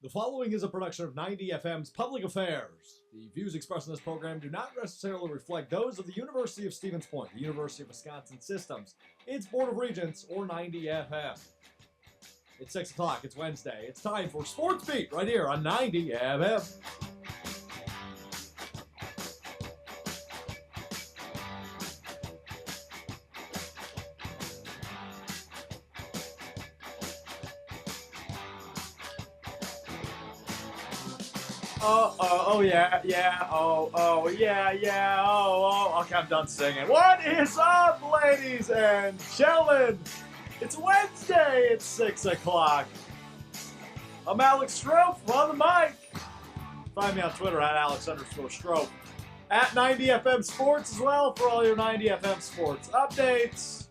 The following is a production of 90 FM's Public Affairs. The views expressed in this program do not necessarily reflect those of the University of Stevens Point, the University of Wisconsin Systems, its Board of Regents, or 90 FM. It's 6 o'clock, it's Wednesday. It's time for Sports Beat right here on 90 FM. Okay, I'm done singing. What is up, ladies and gentlemen? It's Wednesday, it's 6 o'clock. I'm Alex Strofe on the mic. Find me on Twitter at Alex_Strofe. At 90FM Sports as well for all your 90FM Sports updates.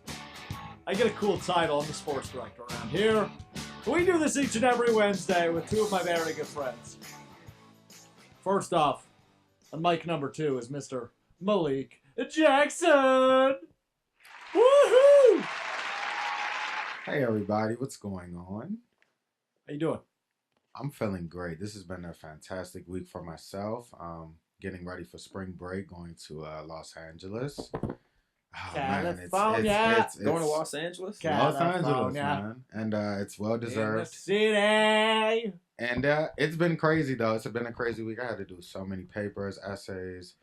I get a cool title. I'm the sports director around here. We do this each and every Wednesday with two of my very good friends. First off, on mic number 2 is Mr. Malik Jackson. Woohoo! Hey everybody, what's going on? How you doing? I'm feeling great. This has been a fantastic week for myself. Getting ready for spring break, going to Los Angeles. Oh, California. Man, it's going to Los Angeles? Los Angeles, man. And it's well deserved. City. And it's been crazy though. It's been a crazy week. I had to do so many papers, essays,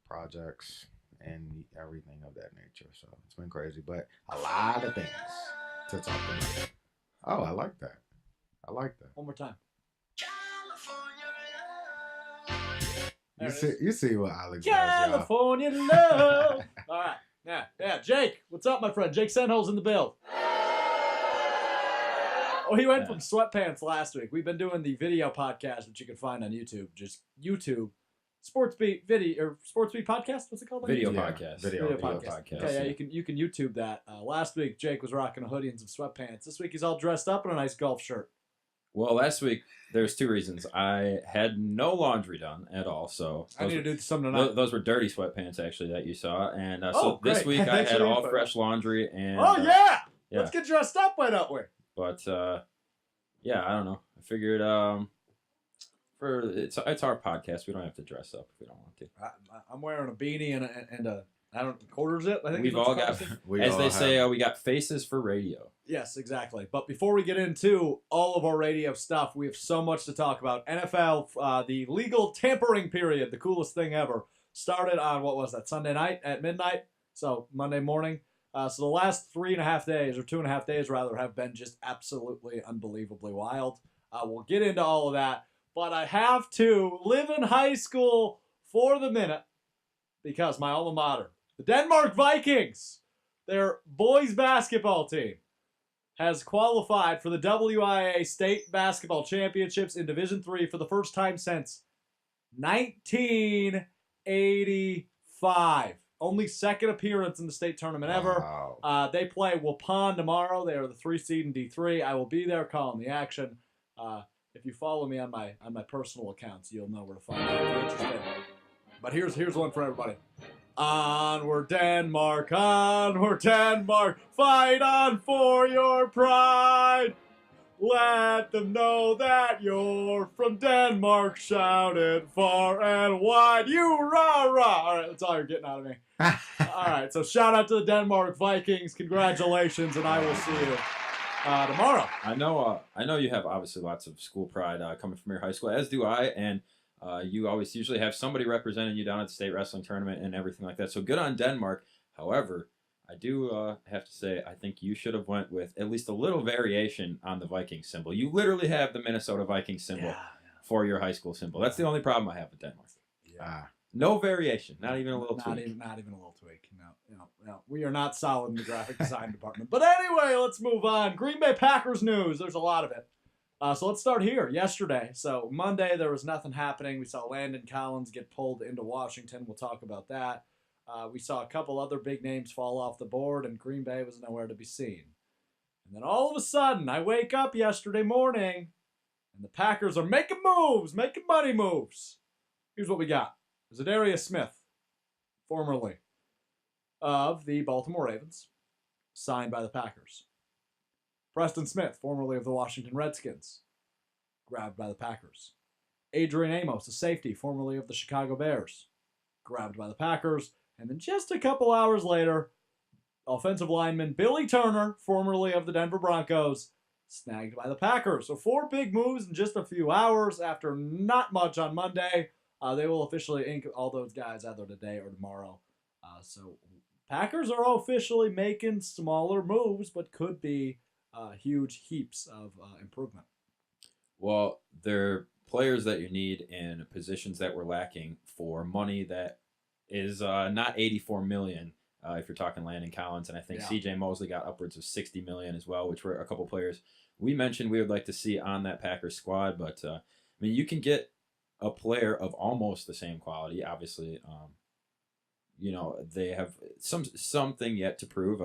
projects, and everything of that nature. So it's been crazy, but a lot of things to talk about. Oh, I like that. One more time. You see what Alex California does, love. All right. Yeah. Jake, what's up, my friend? Jake Senhol's in the build. Oh, he went from sweatpants last week. We've been doing the video podcast, which you can find on YouTube. Just YouTube, Sports Beat video or Sports Beat podcast. What's it called? Video podcast. Video podcast. Okay, yeah, you can YouTube that. Last week, Jake was rocking a hoodie and some sweatpants. This week, he's all dressed up in a nice golf shirt. Well, last week, there's 2 reasons. I had no laundry done at all, so I need to do something tonight. Those were dirty sweatpants, actually, that you saw. And this great. week, I had all fresh laundry. And yeah! Let's get dressed up, why don't we? But, yeah, I don't know. I figured it's our podcast. We don't have to dress up if we don't want to. I'm wearing a beanie and a quarters it. I think we've all got, as they say, we got faces for radio. Yes, exactly. But before we get into all of our radio stuff, we have so much to talk about. NFL, the legal tampering period, the coolest thing ever, started on, what was that, Sunday night at midnight? So Monday morning. So the last 3.5 days, or 2.5 days rather, have been just absolutely unbelievably wild. We'll get into all of that. But I have to live in high school for the minute because my alma mater, the Denmark Vikings, their boys basketball team, has qualified for the WIA State Basketball Championships in Division III for the first time since 1985. Only second appearance in the state tournament ever. Wow. They play Waupun tomorrow. They are the 3 seed in D3. I will be there calling the action. If you follow me on my personal accounts, you'll know where to find me if you're interested. But here's one for everybody. Onward Denmark, fight on for your pride. Let them know that you're from Denmark, shout it far and wide. You rah-rah. All right, that's all you're getting out of me. All right, so shout out to the Denmark Vikings. Congratulations, and I will see you tomorrow. I know you have obviously lots of school pride coming from your high school, as do I, and you always usually have somebody representing you down at the state wrestling tournament and everything like that. So good on Denmark. However, I do have to say I think you should have went with at least a little variation on the Viking symbol. You literally have the Minnesota Viking symbol for your high school symbol. That's the only problem I have with Denmark. Yeah. No variation, not even a little tweak. Not even a little tweak. No. We are not solid in the graphic design department. But anyway, let's move on. Green Bay Packers news. There's a lot of it. So let's start here. Yesterday, so Monday, there was nothing happening. We saw Landon Collins get pulled into Washington. We'll talk about that. We saw a couple other big names fall off the board, and Green Bay was nowhere to be seen. And then all of a sudden, I wake up yesterday morning, and the Packers are making moves, making money moves. Here's what we got. Zadarius Smith, formerly of the Baltimore Ravens, signed by the Packers. Preston Smith, formerly of the Washington Redskins, grabbed by the Packers. Adrian Amos, a safety, formerly of the Chicago Bears, grabbed by the Packers. And then just a couple hours later, offensive lineman Billy Turner, formerly of the Denver Broncos, snagged by the Packers. So 4 big moves in just a few hours after not much on Monday. They will officially ink all those guys either today or tomorrow. So Packers are officially making smaller moves, but could be huge heaps of improvement. Well, they're players that you need in positions that we're lacking for money that is not $84 million. If you're talking Landon Collins, and I think C.J. Mosley got upwards of $60 million as well, which were a couple players we mentioned we would like to see on that Packers squad. But I mean, you can get a player of almost the same quality. Obviously, they have something yet to prove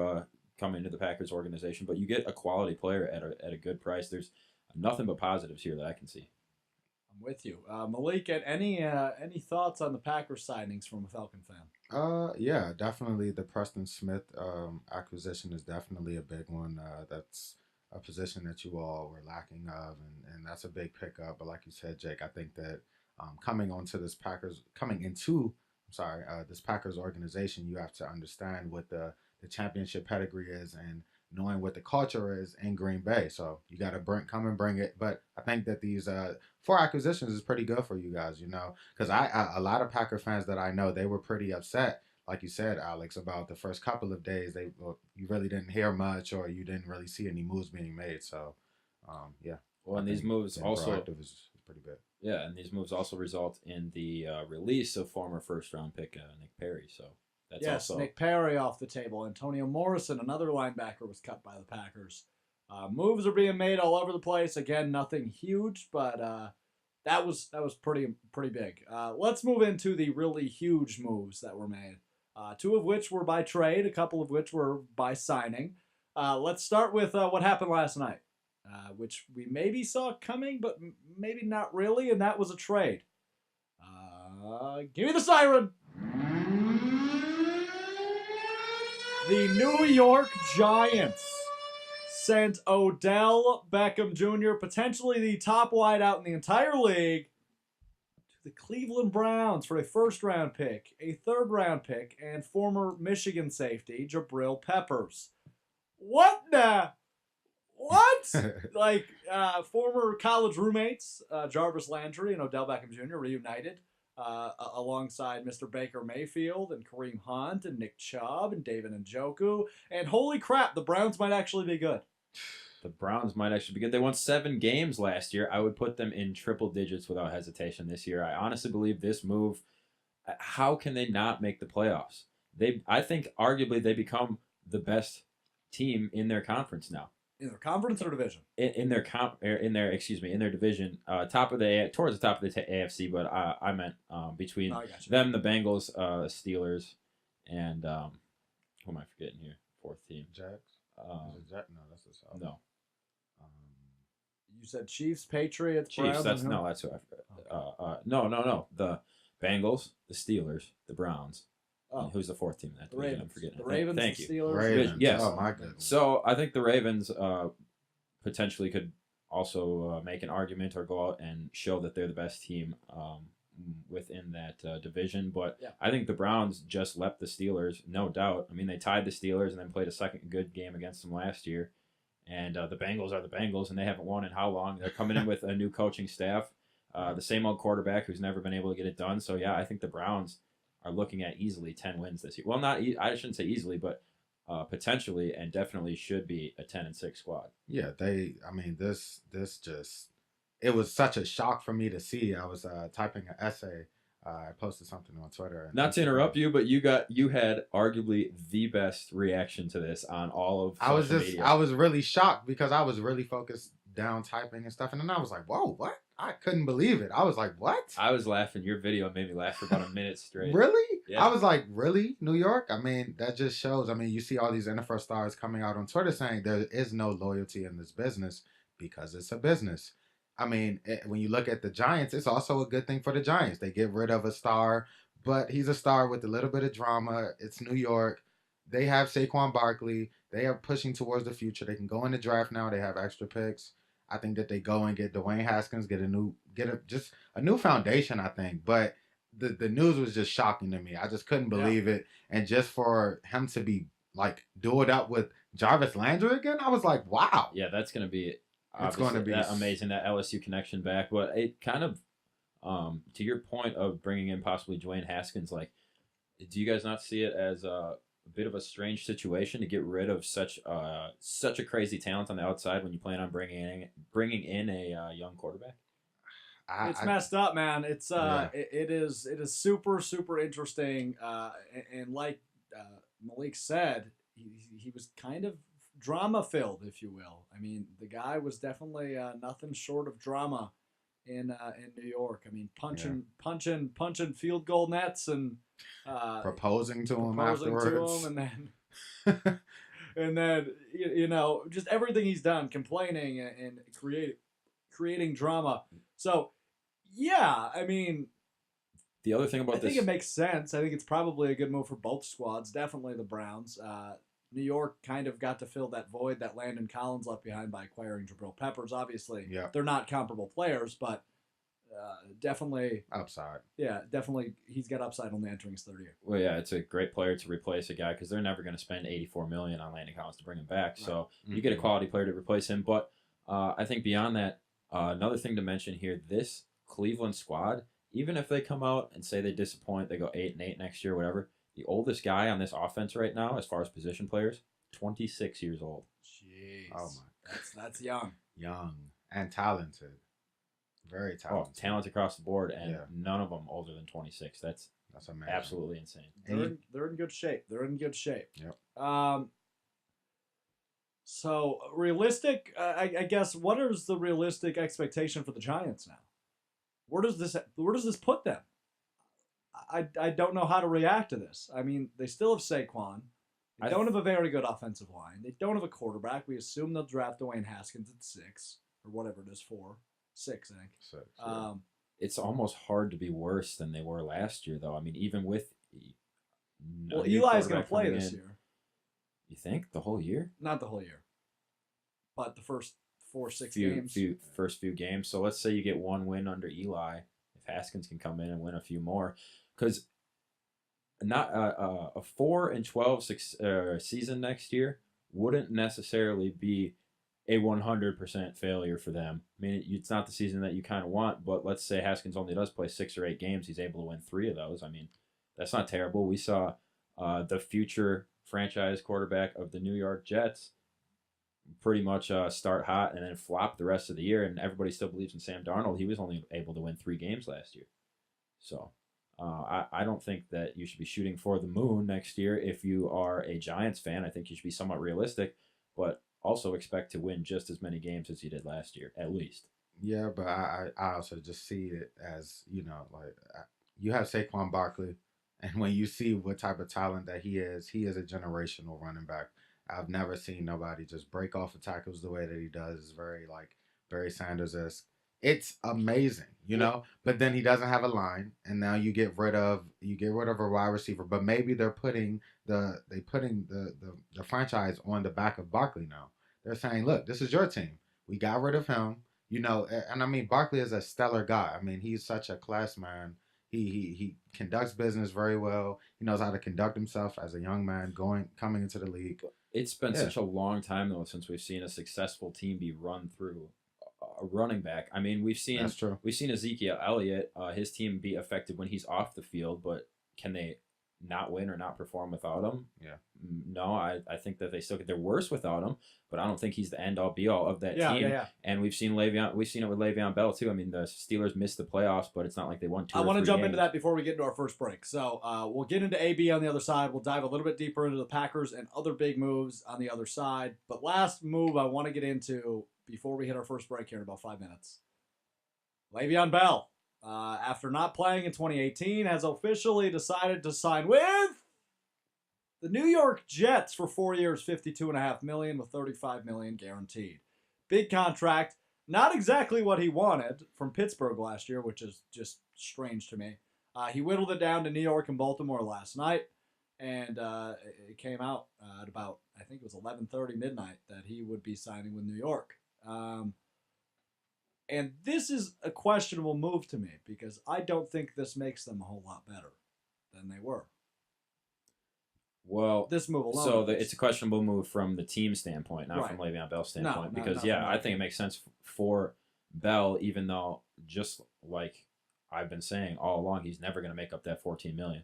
coming into the Packers organization, but you get a quality player at a good price. There's nothing but positives here that I can see. I'm with you, Malik. Any thoughts on the Packers signings from a Falcon fan? Yeah, definitely the Preston Smith acquisition is definitely a big one. That's a position that you all were lacking of, and that's a big pickup. But like you said, Jake, I think that coming into this Packers organization, you have to understand what the championship pedigree is and knowing what the culture is in Green Bay. So you got to come and bring it. But I think that these 4 acquisitions is pretty good for you guys, because a lot of Packer fans that I know, they were pretty upset, like you said, Alex, about the first couple of days. You really didn't hear much, or you didn't really see any moves being made. So, yeah. Well, and these moves also is pretty good. Yeah, and these moves also result in the release of former first-round pick Nick Perry. So that's also Nick Perry off the table. Antonio Morrison, another linebacker, was cut by the Packers. Moves are being made all over the place. Again, nothing huge, but that was pretty big. Let's move into the really huge moves that were made. 2 of which were by trade, a couple of which were by signing. Let's start with what happened last night, which we maybe saw coming, but maybe not really, and that was a trade. Give me the siren! The New York Giants sent Odell Beckham Jr., potentially the top wideout in the entire league, to the Cleveland Browns for a first-round pick, a third-round pick, and former Michigan safety Jabril Peppers. What the? What? Former college roommates, Jarvis Landry and Odell Beckham Jr. reunited alongside Mr. Baker Mayfield and Kareem Hunt and Nick Chubb and David Njoku. And holy crap, the Browns might actually be good. The Browns might actually be good. They won 7 games last year. I would put them in triple digits without hesitation this year. I honestly believe this move, how can they not make the playoffs? I think arguably they become the best team in their conference now. In their conference or division? In their division, towards the top of the AFC. But I meant between them, the Bengals, Steelers, and who am I forgetting here? 4th team. Jags. No, that's the South. No. You said Chiefs, Patriots, Chiefs. Browns. That's who I forgot. No. The Bengals, the Steelers, the Browns. Oh. Who's the 4th team in that the division? Ravens. I'm forgetting. The Ravens, Thank the you. Steelers. Ravens. Yes. Oh, my goodness. So I think the Ravens potentially could also make an argument or go out and show that they're the best team within that division. But yeah. I think the Browns just left the Steelers, no doubt. I mean, they tied the Steelers and then played a second good game against them last year. And the Bengals are the Bengals, and they haven't won in how long? They're coming in with a new coaching staff, the same old quarterback who's never been able to get it done. So, yeah, I think the Browns are looking at easily 10 wins this year. Well, I shouldn't say easily, but potentially and definitely should be a 10-6 squad. Yeah, this just, it was such a shock for me to see. I was typing an essay. I posted something on Twitter. Not to interrupt you, but you had arguably the best reaction to this on all of social media. I was really shocked because I was really focused down typing and stuff, and then I was like, whoa, what? I couldn't believe it. I was like, what? I was laughing. Your video made me laugh for about a minute straight. Really? Yeah. I was like, really? New York? I mean, that just shows. I mean, you see all these NFL stars coming out on Twitter saying there is no loyalty in this business because it's a business. I mean, when you look at the Giants, it's also a good thing for the Giants. They get rid of a star, but he's a star with a little bit of drama. It's New York. They have Saquon Barkley. They are pushing towards the future. They can go in the draft now. They have extra picks. I think that they go and get Dwayne Haskins, just a new foundation, I think. But the news was just shocking to me. I just couldn't believe it. And just for him to be like do it up with Jarvis Landry again, I was like, wow. Yeah, that's going to be It's going to be that amazing, that LSU connection back. But it kind of, to your point of bringing in possibly Dwayne Haskins, like, do you guys not see it as a bit of a strange situation to get rid of such a crazy talent on the outside when you plan on bringing in a young quarterback? It's messed up, man. It's it is super super interesting, and like Malik said, he was kind of drama filled, if you will. I mean, the guy was definitely nothing short of drama in New York. I mean, punching field goal nets and proposing to him afterwards, and then and then you know, just everything he's done, complaining and creating drama. So yeah, I mean, the other thing about I think it makes sense. I think it's probably a good move for both squads. Definitely the Browns. New York kind of got to fill that void that Landon Collins left behind by acquiring Jabril Peppers. Obviously, they're not comparable players, but definitely upside. Yeah, definitely he's got upside only entering his third year. Well, yeah, it's a great player to replace a guy because they're never going to spend $84 million on Landon Collins to bring him back. Right. So you get a quality player to replace him. But I think beyond that, another thing to mention here: this Cleveland squad, even if they come out and say they disappoint, they go 8-8 next year, whatever. The oldest guy on this offense right now, as far as position players, 26 years old. Jeez. Oh my, that's young. Young and talented. Very talented. Oh, talent across the board, and none of them older than 26. That's amazing. Absolutely insane. They're in good shape. They're in good shape. Yep. So realistic, I guess. What is the realistic expectation for the Giants now? Where does this put them? I don't know how to react to this. I mean, they still have Saquon. They don't have a very good offensive line. They don't have a quarterback. We assume they'll draft Dwayne Haskins at 6 or whatever it is, 6, I think. 6. Yeah. It's almost hard to be worse than they were last year, though. I mean, even with Eli's going to play this year. You think the whole year? Not the whole year, but the first 4-6 games. First few games. So let's say you get one win under Eli. If Haskins can come in and win a few more, because not a 4-12 season next year wouldn't necessarily be a 100% failure for them. I mean, it's not the season that you kind of want, but let's say Haskins only does play 6 or 8 games. He's able to win 3 of those. I mean, that's not terrible. We saw the future franchise quarterback of the New York Jets pretty much start hot and then flop the rest of the year, and everybody still believes in Sam Darnold. He was only able to win 3 games last year. So I don't think that you should be shooting for the moon next year if you are a Giants fan. I think you should be somewhat realistic, but also expect to win just as many games as you did last year, at least. Yeah, but I also just see it as, you know, like you have Saquon Barkley, and when you see what type of talent that he is a generational running back. I've never seen nobody just break off the tackles the way that he does. It's very Barry Sanders-esque. It's amazing, you know. But then he doesn't have a line, and now you get rid of a wide receiver. But maybe they're putting the franchise on the back of Barkley now. They're saying, look, this is your team. We got rid of him, you know. And I mean, Barkley is a stellar guy. I mean, he's such a class man. He conducts business very well. He knows how to conduct himself as a young man coming into the league. It's been such a long time, though, since we've seen a successful team be run through a running back. I mean, we've seen Ezekiel Elliott, his team be effective when he's off the field, but can they not win or not perform without him? Yeah. No, I think that they still get their worst without him, but I don't think he's the end-all, be-all of that team. Yeah. And we've seen it with Le'Veon Bell, too. I mean, the Steelers missed the playoffs, but it's not like they won 2 or 3 I want to jump games. into that before we get into our first break. So we'll get into AB on the other side. We'll dive a little bit deeper into the Packers and other big moves on the other side. But last move I want to get into before we hit our first break here in about 5 minutes. Le'Veon Bell, after not playing in 2018, has officially decided to sign with the New York Jets for 4 years, $52.5 million with $35 million guaranteed. Big contract. Not exactly what he wanted from Pittsburgh last year, which is just strange to me. He whittled it down to New York and Baltimore last night, and it came out at about, I think it was 11:30 midnight, that he would be signing with New York. And this is a questionable move to me because I don't think this makes them a whole lot better than they were. Well, This move alone. so it's a questionable move from the team standpoint, not Right. from Le'Veon Bell's standpoint. No, because, not from I think it makes sense for Bell, even though, just like I've been saying all along, he's never going to make up that $14 million.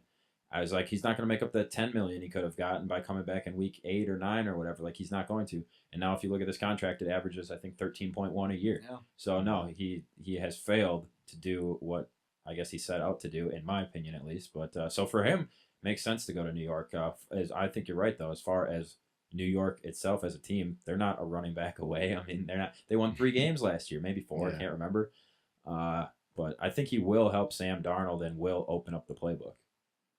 I was like, he's not going to make up that $10 million he could have gotten by coming back in week 8 or 9 or whatever. Like, he's not going to. And now if you look at this contract, it averages, I think, 13.1 a year. Yeah. So, no, he has failed to do what I guess he set out to do, in my opinion at least. But so for him, makes sense to go to New York. As I think you're right, though, as far as New York itself as a team, they're not a running back away. I mean, they're not. They won 3 games last year, maybe 4. Yeah. I can't remember. But I think he will help Sam Darnold and will open up the playbook,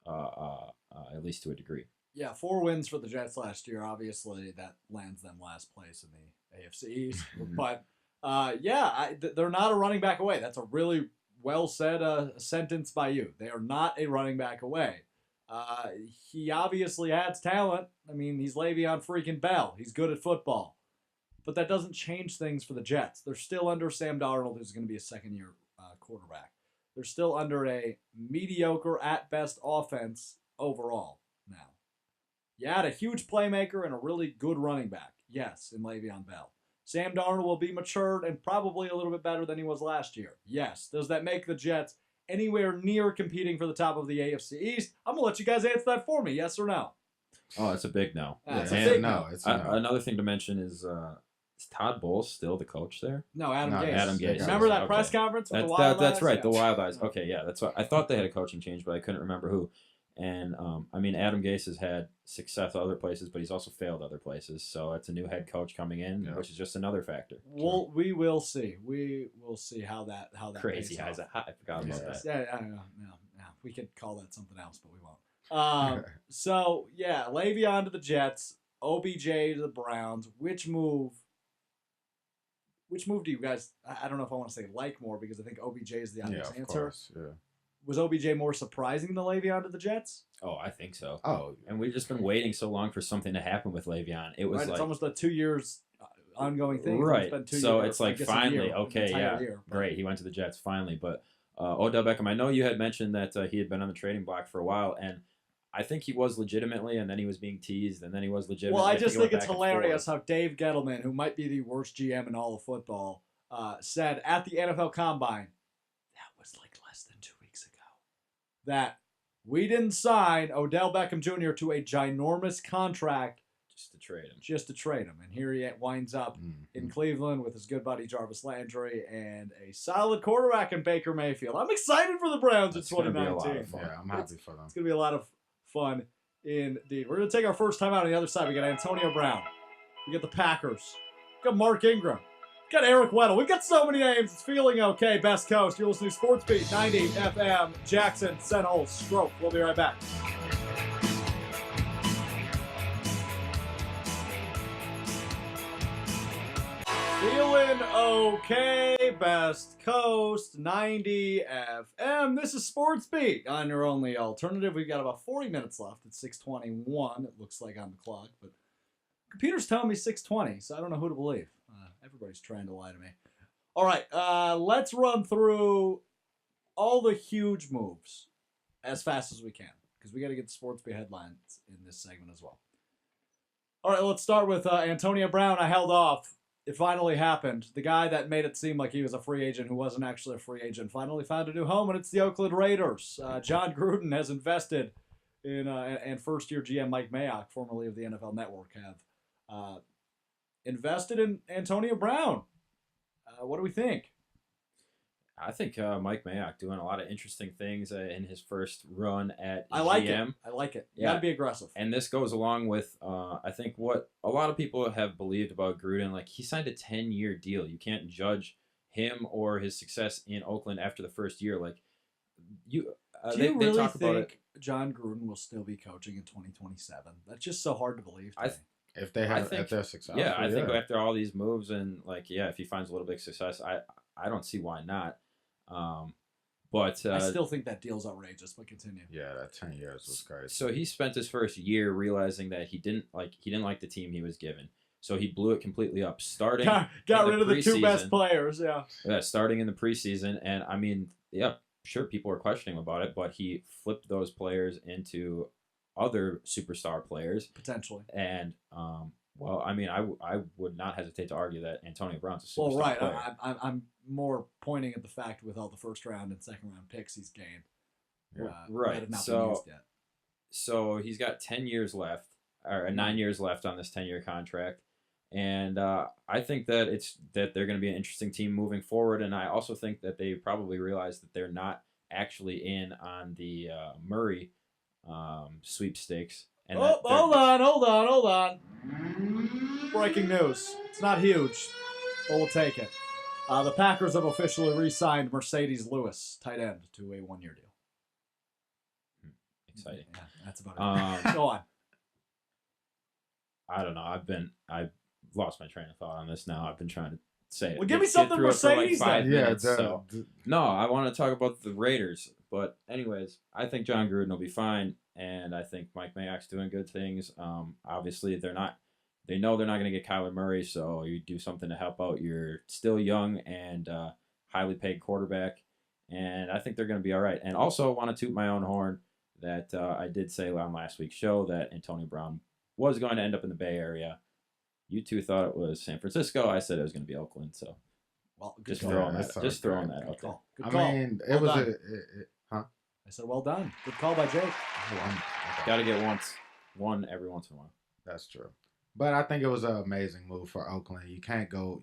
at least to a degree. Yeah, 4 wins for the Jets last year. Obviously, that lands them last place in the AFC East. But, they're not a running back away. That's a really well said sentence by you. They are not a running back away. He obviously adds talent. I mean, he's Le'Veon freaking Bell. He's good at football. But that doesn't change things for the Jets. They're still under Sam Darnold, who's going to be a second-year quarterback. They're still under a mediocre, at best, offense overall now. You add a huge playmaker and a really good running back. Yes, in Le'Veon Bell. Sam Darnold will be matured and probably a little bit better than he was last year. Yes. Does that make the Jets anywhere near competing for the top of the AFC East? I'm going to let you guys answer that for me. Yes or no? Oh, it's a big no. It's a big no. It's a no. Another thing to mention is Todd Bowles still the coach there? No, Adam No, Gase. Adam Gase. Remember that Okay. press conference with the Wild That's Eyes? right, Yeah. the Wild Eyes. Okay, yeah, that's what I thought they had a coaching change, but I couldn't remember who. And I mean, Adam Gase has had success other places, but he's also failed other places. So it's a new head coach coming in, which is just another factor. We will see. We will see how that Crazy pays eyes. off. I forgot about that. Yeah, we could call that something else, but we won't. So yeah, Le'Veon to the Jets, OBJ to the Browns. Which move do you guys? I don't know if I want to say like more because I think OBJ is the obvious of answer. course, yeah. Was OBJ more surprising than Le'Veon to the Jets? Oh, I think so. Oh, And we've just been waiting so long for something to happen with Le'Veon. It was Right, like it's almost a 2 years ongoing thing. right. It's been 2 So years, it's like I guess a finally, year, okay, an entire yeah, year, but- great. He went to the Jets finally, but Odell Beckham. I know you had mentioned that he had been on the trading block for a while, and I think he was legitimately, and then he was being teased, and then he was legitimately. Well, I just think it's back and hilarious forth. how Dave Gettleman, who might be the worst GM in all of football, said at the NFL Combine, that was like less than 2 weeks ago, that we didn't sign Odell Beckham Jr. to a ginormous contract just to trade him. And here he winds up mm-hmm. in Cleveland with his good buddy Jarvis Landry and a solid quarterback in Baker Mayfield. I'm excited for the Browns That's in gonna be a 2019. lot of fun. Yeah, I'm happy for them. It's going to be a lot of fun indeed. We're going to take our first time out on the other side. We got Antonio Brown. We got the Packers. We got Mark Ingram. We got Eric Weddle. We've got so many names. It's feeling okay. Best Coast. You're listening to Sports Beat 90 FM. Jackson, Senholes, Stroke. We'll be right back. Feeling okay, Best Coast, 90 FM. This is Sports Beat on your only alternative. We've got about 40 minutes left. It's 6:21, it looks like on the clock, but computer's telling me 6:20, so I don't know who to believe. Everybody's trying to lie to me. All right, let's run through all the huge moves as fast as we can, because we got to get the Sports Beat headlines in this segment as well. All right, let's start with Antonio Brown. I held off. It finally happened. The guy that made it seem like he was a free agent who wasn't actually a free agent finally found a new home, and it's the Oakland Raiders. John Gruden has invested in, and first-year GM Mike Mayock, formerly of the NFL Network, have invested in Antonio Brown. What do we think? I think Mike Mayock doing a lot of interesting things in his first run at I like GM. it. I like it. You Yeah. got to be aggressive. And this goes along with, I think, what a lot of people have believed about Gruden. Like, he signed a 10-year deal. You can't judge him or his success in Oakland after the first year. Like, Do you they really talk about it. think John Gruden will still be coaching in 2027? That's just so hard to believe to me. If they I have, think- if they're successful, Yeah, I think after all these moves and, like, if he finds a little bit of success, I don't see why not. But I still think that deal's outrageous, but continue. Yeah, that 10 years was crazy. So he spent his first year realizing that he didn't like the team he was given. So he blew it completely up, starting got in rid of the two best preseason. players. Yeah. Starting in the preseason, and I mean, yeah, sure, people were questioning about it, but he flipped those players into other superstar players Potentially. and well, I mean, I would not hesitate to argue that Antonio Brown's a superstar Well, right. player. I'm more pointing at the fact with all the first round and second round picks he's gained. Right. That have not been used yet. So he's got 10 years left, or 9 years left on this 10-year contract. And I think that they're going to be an interesting team moving forward. And I also think that they probably realize that they're not actually in on the Murray sweepstakes. And hold on. Breaking news. It's not huge, but we'll take it. The Packers have officially re-signed Mercedes Lewis, tight end, to a 1-year deal. Exciting. Yeah, that's about it. Go on. I don't know. I've lost my train of thought on this now. I've been trying to say it. Well, give me something Mercedes then. Yeah, no, I want to talk about the Raiders. But anyways, I think John Gruden will be fine, and I think Mike Mayock's doing good things. Obviously, they know they're not going to get Kyler Murray, so you do something to help out your still young and highly paid quarterback, and I think they're going to be all right. And also, I want to toot my own horn that I did say on last week's show that Antonio Brown was going to end up in the Bay Area. You two thought it was San Francisco. I said it was going to be Oakland. So, well, just throwing that out there. Good call. I mean, it was huh? I said, well done. Good call by Jake. Got to get one every once in a while. That's true. But I think it was an amazing move for Oakland. You can't go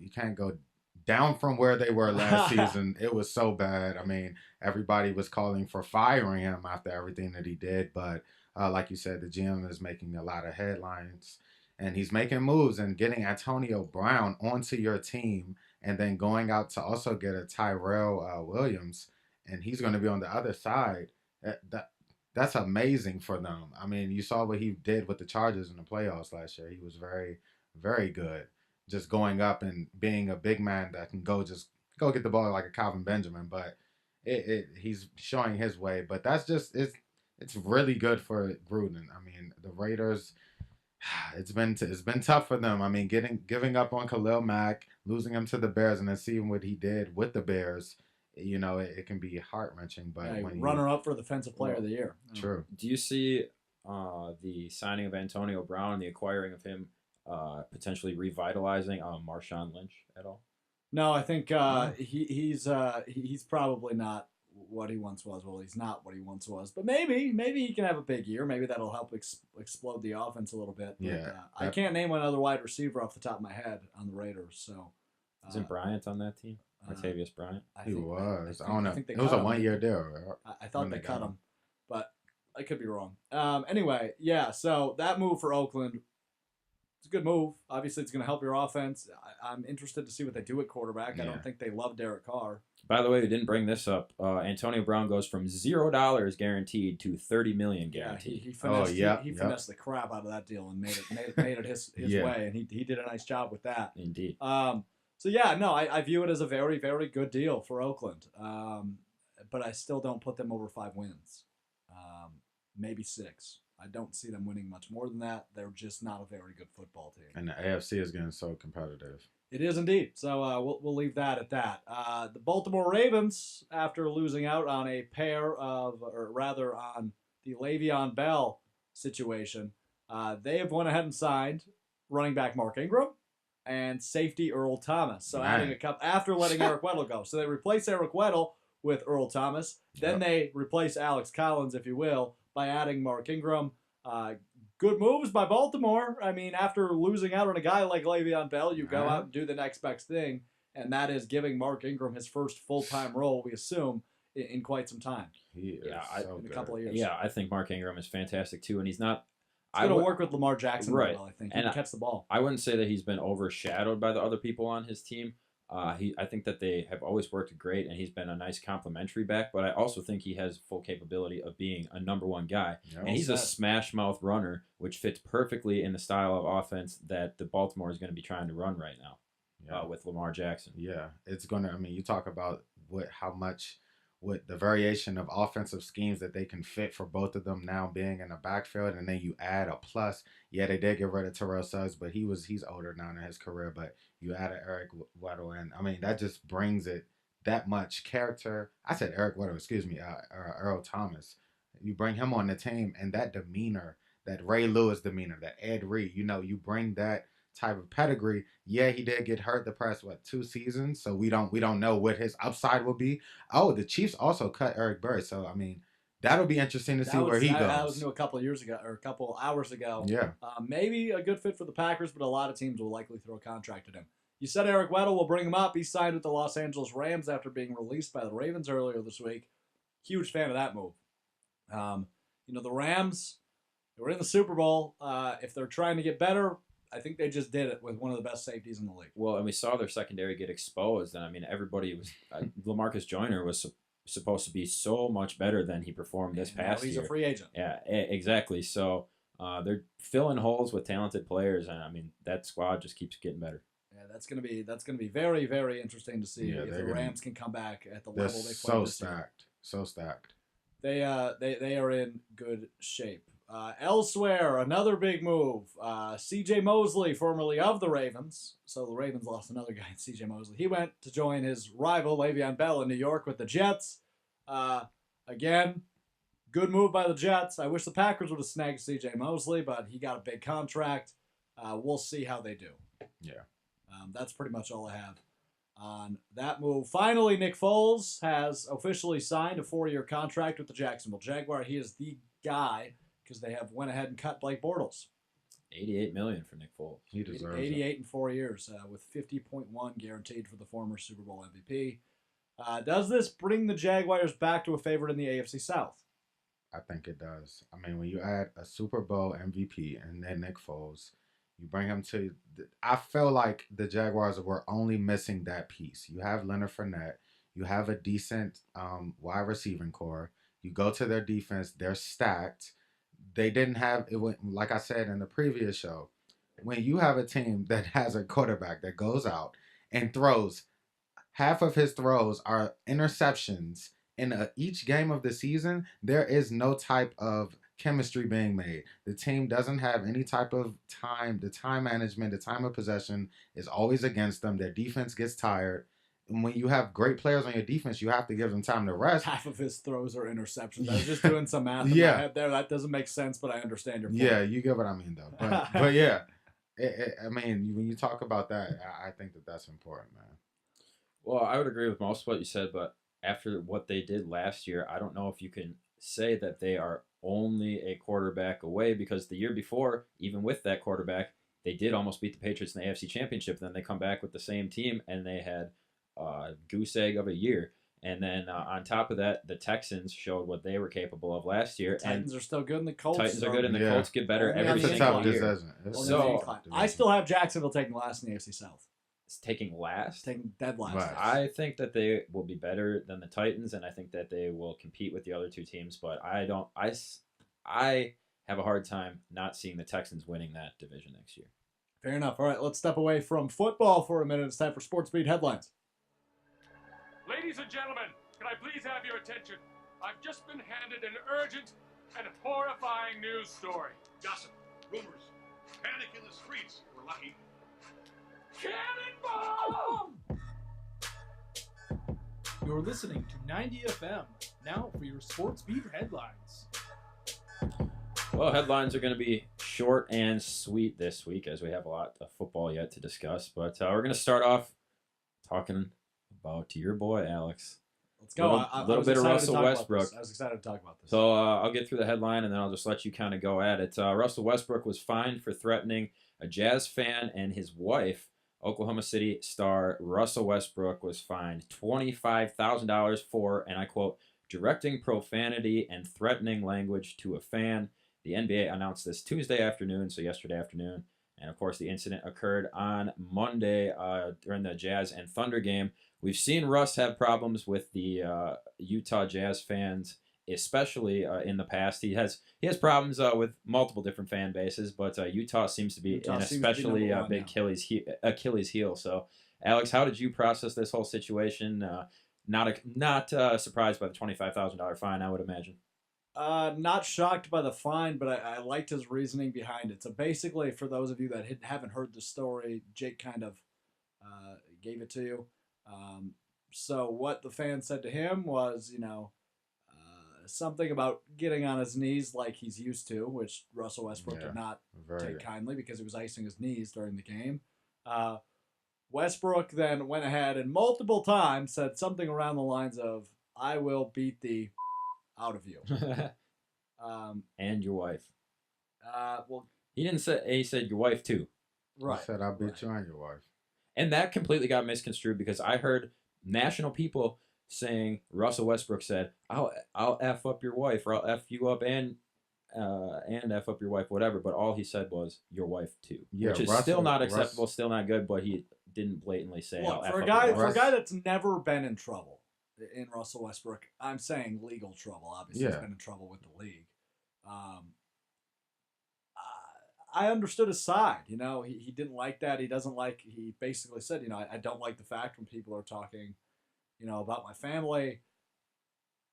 down from where they were last season. It was so bad. I mean, everybody was calling for firing him after everything that he did. But like you said, the GM is making a lot of headlines. And he's making moves and getting Antonio Brown onto your team and then going out to also get a Tyrell Williams. And he's going to be on the other side. That's amazing for them. I mean, you saw what he did with the Chargers in the playoffs last year. He was very, very good. Just going up and being a big man that can go get the ball like a Calvin Benjamin. But he's showing his way. But that's just it's really good for Gruden. I mean, the Raiders, it's been tough for them. I mean, giving up on Khalil Mack, losing him to the Bears, and then seeing what he did with the Bears. You know, it can be heart-wrenching. But runner-up for Defensive Player of the Year. True. Do you see the signing of Antonio Brown and the acquiring of him potentially revitalizing Marshawn Lynch at all? No, I think he's probably not what he once was. Well, he's not what he once was. But maybe he can have a big year. Maybe that'll help explode the offense a little bit. But, yeah. I can't name another wide receiver off the top of my head on the Raiders. So isn't Bryant on that team? Martavius Bryant. He was. I don't know. It was a 1-year deal. I thought they cut him, but I could be wrong. Anyway, yeah. So that move for Oakland, it's a good move. Obviously, it's going to help your offense. I'm interested to see what they do at quarterback. Yeah. I don't think they love Derek Carr. By the way, we didn't bring this up. Antonio Brown goes from $0 guaranteed to $30 million guaranteed. Yeah, he finessed the crap out of that deal and made it his way, and he did a nice job with that. Indeed. So yeah, no, I view it as a very, very good deal for Oakland. But I still don't put them over 5 wins. Maybe 6. I don't see them winning much more than that. They're just not a very good football team. And the AFC is getting so competitive. It is indeed. So we'll leave that at that. The Baltimore Ravens, after losing out on a pair of, or rather on the Le'Veon Bell situation, they have went ahead and signed running back Mark Ingram and safety Earl Thomas. So adding a couple after letting Eric Weddle go. So they replace Eric Weddle with Earl Thomas. Then they replace Alex Collins, if you will, by adding Mark Ingram. Good moves by Baltimore. I mean, after losing out on a guy like Le'Veon Bell, you go out and do the next best thing, and that is giving Mark Ingram his first full-time role, we assume, in quite some time. He is so in good. a couple of years. Yeah, I think Mark Ingram is fantastic too, and he's not. He's going to work with Lamar Jackson right. well, I think. He can catch the ball. I wouldn't say that he's been overshadowed by the other people on his team. I think that they have always worked great, and he's been a nice complimentary back. But I also think he has full capability of being a number one guy. Yeah, and he's a smash mouth runner, which fits perfectly in the style of offense that the Baltimore is going to be trying to run right now with Lamar Jackson. Yeah, it's gonna. I mean, you talk about how much with the variation of offensive schemes that they can fit for both of them now being in the backfield, and then you add a plus. Yeah, they did get rid of Terrell Suggs, but he's older now in his career. But you added Eric Weddle, and I mean that just brings it that much character. I said Eric Weddle, excuse me, Earl Thomas. You bring him on the team, and that demeanor, that Ray Lewis demeanor, that Ed Reed, you bring that type of pedigree. Yeah, he did get hurt the past 2 seasons, so we don't know what his upside will be. Oh, the Chiefs also cut Eric Berry, so I mean that'll be interesting to see where he goes. That was new a couple of years ago or a couple hours ago. Yeah, maybe a good fit for the Packers, but a lot of teams will likely throw a contract at him. You said Eric Weddle will bring him up. He signed with the Los Angeles Rams after being released by the Ravens earlier this week. Huge fan of that move. The Rams, they were in the Super Bowl. If they're trying to get better, I think they just did it with one of the best safeties in the league. Well, and we saw their secondary get exposed, and I mean, everybody was LaMarcus Joyner was supposed to be so much better than he performed this past year. He's a free agent. Yeah, exactly. So they're filling holes with talented players, and I mean, that squad just keeps getting better. Yeah, that's gonna be very, very interesting to see if the Rams can come back at the level they played this year. So stacked. They are in good shape. Elsewhere, another big move. C.J. Mosley, formerly of the Ravens. So the Ravens lost another guy, C.J. Mosley. He went to join his rival, Le'Veon Bell, in New York with the Jets. Again, good move by the Jets. I wish the Packers would have snagged C.J. Mosley, but he got a big contract. We'll see how they do. Yeah. That's pretty much all I have on that move. Finally, Nick Foles has officially signed a 4-year contract with the Jacksonville Jaguars. He is the guy because they have went ahead and cut Blake Bortles. $88 million for Nick Foles. He deserves 88 in 4 years with 50.1 guaranteed for the former Super Bowl MVP. Does this bring the Jaguars back to a favorite in the AFC South? I think it does. I mean, when you add a Super Bowl MVP and then Nick Foles, you bring him to. I feel like the Jaguars were only missing that piece. You have Leonard Fournette. You have a decent wide receiving core. You go to their defense. They're stacked. They didn't have it. Like I said in the previous show, when you have a team that has a quarterback that goes out and throws, half of his throws are interceptions in each game of the season, there is no type of chemistry being made. The team doesn't have any type of time. The time management, the time of possession is always against them. Their defense gets tired. And when you have great players on your defense, you have to give them time to rest. Half of his throws are interceptions. I was just doing some math in my head there. That doesn't make sense, but I understand your point. Yeah, you get what I mean, though. But yeah, I mean, when you talk about that, I think that's important, man. Well, I would agree with most of what you said, but after what they did last year, I don't know if you can say that they are only a quarterback away, because the year before, even with that quarterback, they did almost beat the Patriots in the AFC Championship. Then they come back with the same team, and they had a goose egg of a year. And then on top of that, the Texans showed what they were capable of last year. The Titans are still good, and the Colts are good, and the Colts get better every it's single a tough year. So I still have Jacksonville taking last in the AFC South. It's taking last. Taking dead last. Right. I think that they will be better than the Titans, and I think that they will compete with the other two teams. But I have a hard time not seeing the Texans winning that division next year. Fair enough. All right, let's step away from football for a minute. It's time for Sports Beat headlines. Ladies and gentlemen, can I please have your attention? I've just been handed an urgent and horrifying news story. Gossip, rumors, panic in the streets. We're lucky. Cannonball! You're listening to 90 FM. Now for your Sports Beat headlines. Well, headlines are going to be short and sweet this week, as we have a lot of football yet to discuss. But we're going to start off talking about your boy, Alex. Let's go. A little bit of Russell Westbrook. I was excited to talk about this. So I'll get through the headline, and then I'll just let you kind of go at it. Russell Westbrook was fined for threatening a Jazz fan and his wife. Oklahoma City star Russell Westbrook was fined $25,000 for, and I quote, directing profanity and threatening language to a fan. The NBA announced this Tuesday afternoon, so yesterday afternoon. And, of course, the incident occurred on Monday during the Jazz and Thunder game. We've seen Russ have problems with the Utah Jazz fans, especially in the past. He has problems with multiple different fan bases, but Utah seems to be an especially big Achilles heel. So, Alex, how did you process this whole situation? not surprised by the $25,000 fine, I would imagine. Not shocked by the fine, but I liked his reasoning behind it. So basically, for those of you that haven't heard the story, Jake kind of gave it to you. So what the fan said to him was, something about getting on his knees like he's used to, which Russell Westbrook did not take kindly because he was icing his knees during the game. Westbrook then went ahead and multiple times said something around the lines of, "I will beat the out of you." And your wife. Well, he didn't say. He said your wife too. Right. He said, "I'll beat you and your wife." And that completely got misconstrued because I heard national people saying Russell Westbrook said, "I'll f up your wife, or I'll f you up and f up your wife, whatever." But all he said was your wife too, which is still not acceptable, still not good. But he didn't blatantly say. Look, for a guy that's never been in trouble in Russell Westbrook, I'm saying legal trouble. Obviously, he's been in trouble with the league. I understood his side. He didn't like that. He doesn't like. He basically said, I don't like the fact when people are talking, about my family.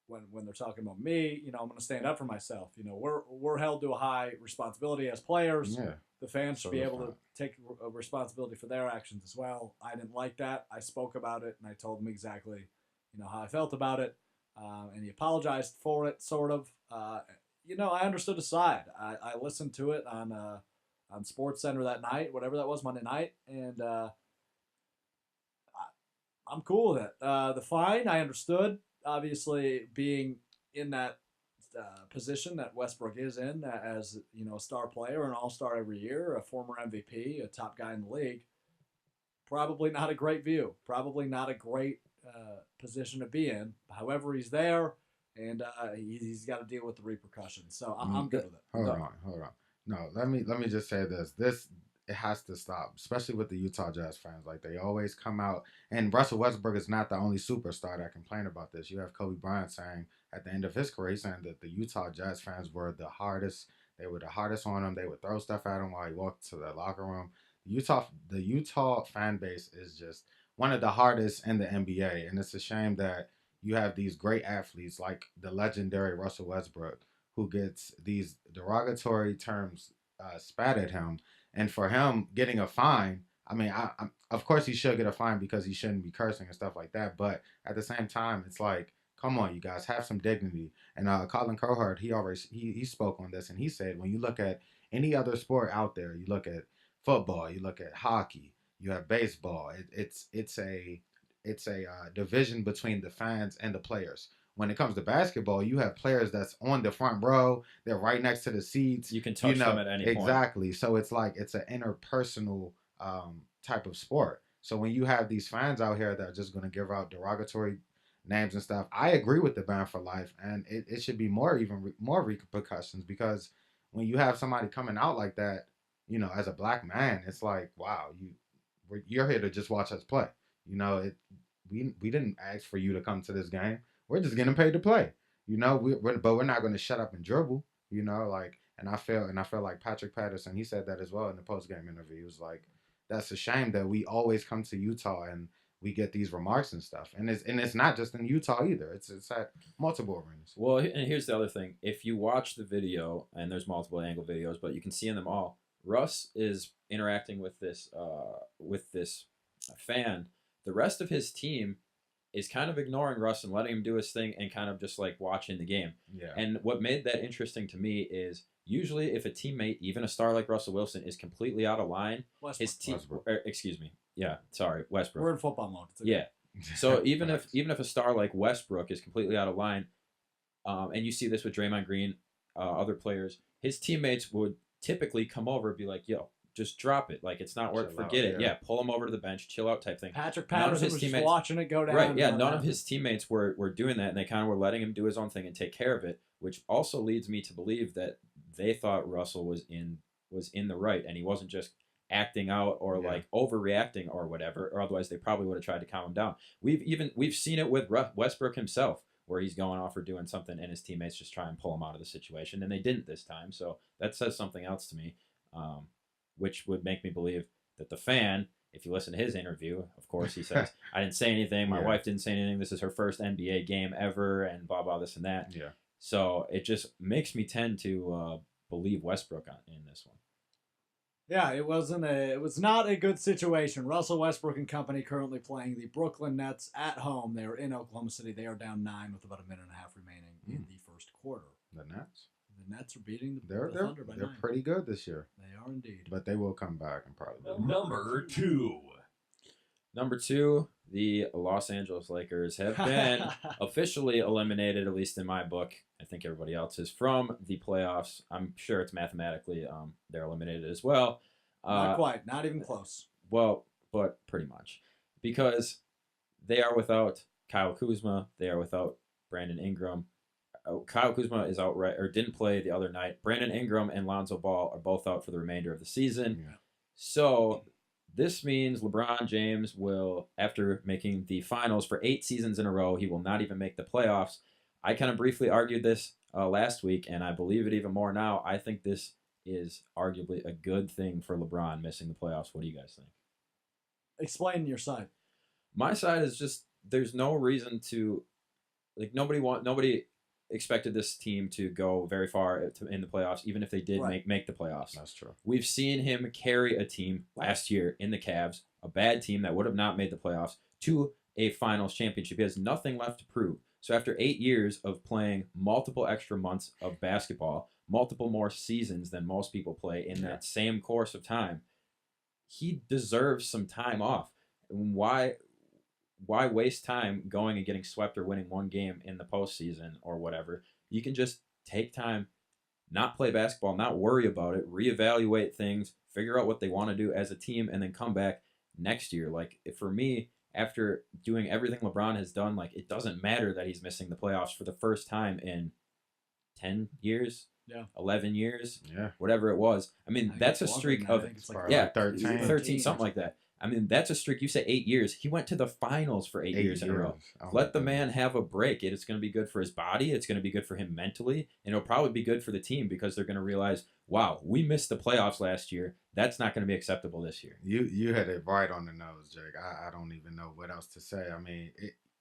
When they're talking about me, I'm going to stand up for myself. We're held to a high responsibility as players. Yeah. The fans should be able to take a responsibility for their actions as well. I didn't like that. I spoke about it, and I told him exactly, how I felt about it. And he apologized for it, sort of. I understood his side. I listened to it on SportsCenter that night, whatever that was, Monday night, and I'm cool with it. The fine, I understood. Obviously, being in that position that Westbrook is in as a star player, an all-star every year, a former MVP, a top guy in the league, probably not a great view. Probably not a great position to be in. However, he's there, and he's got to deal with the repercussions. So I'm good with it. Hold on. No, let me just say this. It has to stop, especially with the Utah Jazz fans. Like, they always come out, and Russell Westbrook is not the only superstar that complain about this. You have Kobe Bryant saying at the end of his career, saying that the Utah Jazz fans were the hardest. They were the hardest on him. They would throw stuff at him while he walked to the locker room. The Utah fan base is just one of the hardest in the NBA, and it's a shame that you have these great athletes like the legendary Russell Westbrook who gets these derogatory terms spat at him. And for him getting a fine, I mean, I of course he should get a fine because he shouldn't be cursing and stuff like that. But at the same time, it's like, come on, you guys, have some dignity. And Colin Cowherd, he spoke on this, and he said, when you look at any other sport out there, you look at football, you look at hockey, you have baseball. It's a division between the fans and the players. When it comes to basketball, you have players that's on the front row. They're right next to the seats. You can touch them at any point. Exactly. So it's like it's an interpersonal type of sport. So when you have these fans out here that are just going to give out derogatory names and stuff, I agree with the ban for life, and it should be more repercussions, because when you have somebody coming out like that, as a black man, it's like, wow, you're here to just watch us play. We didn't ask for you to come to this game. We're just getting paid to play, but we're not going to shut up and dribble, and I feel like Patrick Patterson, he said that as well in the post-game interview. He was like, that's a shame that we always come to Utah and we get these remarks and stuff. And it's not just in Utah either. It's at multiple arenas. Well, and here's the other thing. If you watch the video, and there's multiple angle videos, but you can see in them all, Russ is interacting with this fan. The rest of his team is kind of ignoring Russ and letting him do his thing and kind of just like watching the game. Yeah. And what made that interesting to me is usually if a teammate, even a star like Russell Wilson, is completely out of line, Westbrook. Westbrook. We're in football mode. Yeah. So even if a star like Westbrook is completely out of line, and you see this with Draymond Green, other players, his teammates would typically come over and be like, "Yo, just drop it. Like, it's not worth. Forget it. Yeah, pull him over to the bench, chill out, type thing." Patrick Patterson was just watching it go down. Right. Yeah. None of his teammates were doing that, and they kind of were letting him do his own thing and take care of it, which also leads me to believe that they thought Russell was in the right, and he wasn't just acting out or like overreacting or whatever, or otherwise they probably would have tried to calm him down. We've seen it with Westbrook himself, where he's going off or doing something and his teammates just try and pull him out of the situation, and they didn't this time. So that says something else to me, which would make me believe that the fan if you listen to his interview, of course, he says, I didn't say anything. My Yeah. wife didn't say anything. This is her first NBA game ever, and blah, blah, this and that. Yeah. So it just makes me tend to believe Westbrook in this one. Yeah, it was not a good situation. Russell Westbrook and company currently playing the Brooklyn Nets at home. They are in Oklahoma City. They are down 9 with about a minute and a half remaining in the first quarter. The Nets. The Nets are beating the They're Thunder by 9. pretty good this year. They are indeed. But they will come back and probably. Number 2. Number 2, the Los Angeles Lakers have been officially eliminated, at least in my book. I think everybody else is from the playoffs. I'm sure it's mathematically they're eliminated as well. Not quite. Not even close. Well, but pretty much. Because they are without Kyle Kuzma. They are without Brandon Ingram. Kyle Kuzma is out didn't play the other night. Brandon Ingram and Lonzo Ball are both out for the remainder of the season. Yeah. So this means LeBron James will, after making the finals for 8 seasons in a row, he will not even make the playoffs. I kind of briefly argued this last week, and I believe it even more now. I think this is arguably a good thing for LeBron missing the playoffs. What do you guys think? Explain your side. My side is just there's no reason to nobody expected this team to go very far in the playoffs, even if they did make the playoffs. That's true. We've seen him carry a team last year in the Cavs, a bad team that would have not made the playoffs, to a finals championship. He has nothing left to prove. So after 8 years of playing multiple extra months of basketball, multiple more seasons than most people play in that same course of time, he deserves some time off. Why waste time going and getting swept or winning one game in the postseason or whatever? You can just take time, not play basketball, not worry about it, reevaluate things, figure out what they want to do as a team, and then come back next year. Like, for me, after doing everything LeBron has done, like, it doesn't matter that he's missing the playoffs for the first time in 10 years, 11 years, whatever it was. I mean, that's a streak of, 13, something like that. I mean, that's a streak. You say 8 years. He went to the finals for 8 years in a row. Let the man have a break. It's going to be good for his body. It's going to be good for him mentally. And it'll probably be good for the team because they're going to realize, wow, we missed the playoffs last year. That's not going to be acceptable this year. You hit it right on the nose, Jake. I don't even know what else to say. I mean,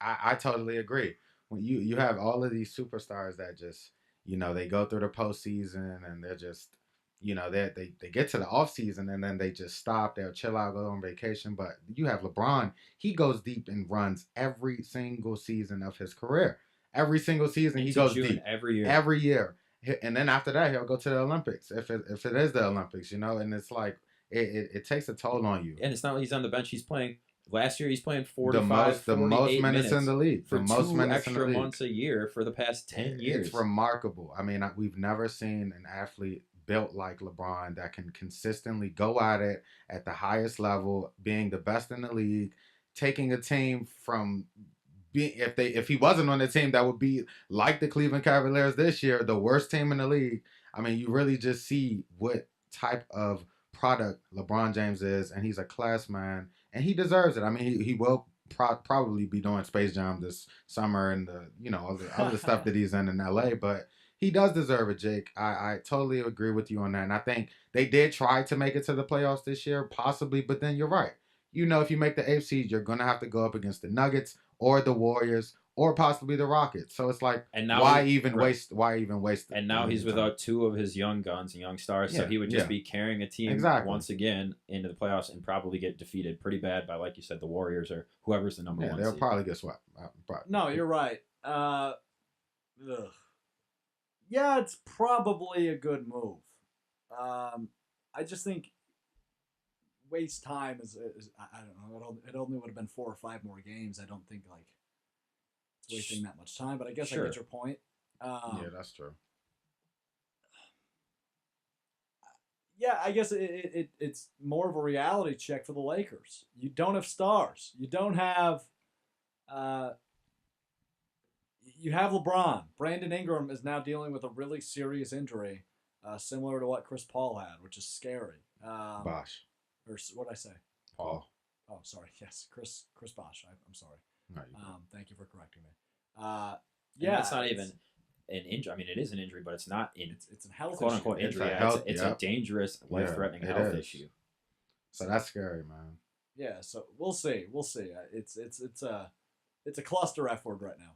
I totally agree. When you have all of these superstars that just, they go through the postseason and they're just, they get to the offseason and then they just stop. They'll chill out, go on vacation. But you have LeBron. He goes deep and runs every single season of his career. Every single season he goes deep. Every year. And then after that, he'll go to the Olympics, if it is the Olympics, and it's like it takes a toll on you. And it's not like he's on the bench. He's playing. Last year, he's playing 45, the most minutes in the league. For the most 2 extra months a year for the past 10 years. It's remarkable. I mean, we've never seen an athlete built like LeBron that can consistently go at it at the highest level, being the best in the league, taking a team from being, if he wasn't on the team that would be like the Cleveland Cavaliers this year, the worst team in the league. I mean, you really just see what type of product LeBron James is, and he's a class man, and he deserves it. I mean, he will probably be doing Space Jam this summer and all the other stuff that he's in LA, but he does deserve it, Jake. I totally agree with you on that. And I think they did try to make it to the playoffs this year, possibly, but then you're right. If you make the 8th seed, you're going to have to go up against the Nuggets or the Warriors or possibly the Rockets. So it's like, why even waste? And now he's without 2 of his young guns and young stars, so he would just be carrying a team once again into the playoffs and probably get defeated pretty bad by, like you said, the Warriors or whoever's the number 1 they'll seed. probably get swept. No, you're right. Yeah, it's probably a good move. I just think waste time is I don't know. It only would have been 4 or 5 more games. I don't think it's wasting that much time. But I guess I get your point. Yeah, that's true. Yeah, I guess it's more of a reality check for the Lakers. You don't have stars. You don't have. You have LeBron. Brandon Ingram is now dealing with a really serious injury, similar to what Chris Paul had, which is scary. Bosh. Or what did I say? Paul. Oh, sorry. Yes, Chris Bosh. I'm sorry. No, thank you for correcting me. It's not even an injury. I mean, it is an injury, but it's not it's a health quote unquote issue. injury. It's a dangerous, life-threatening health issue. So that's scary, man. Yeah, so we'll see. We'll see. It's a cluster F word right now.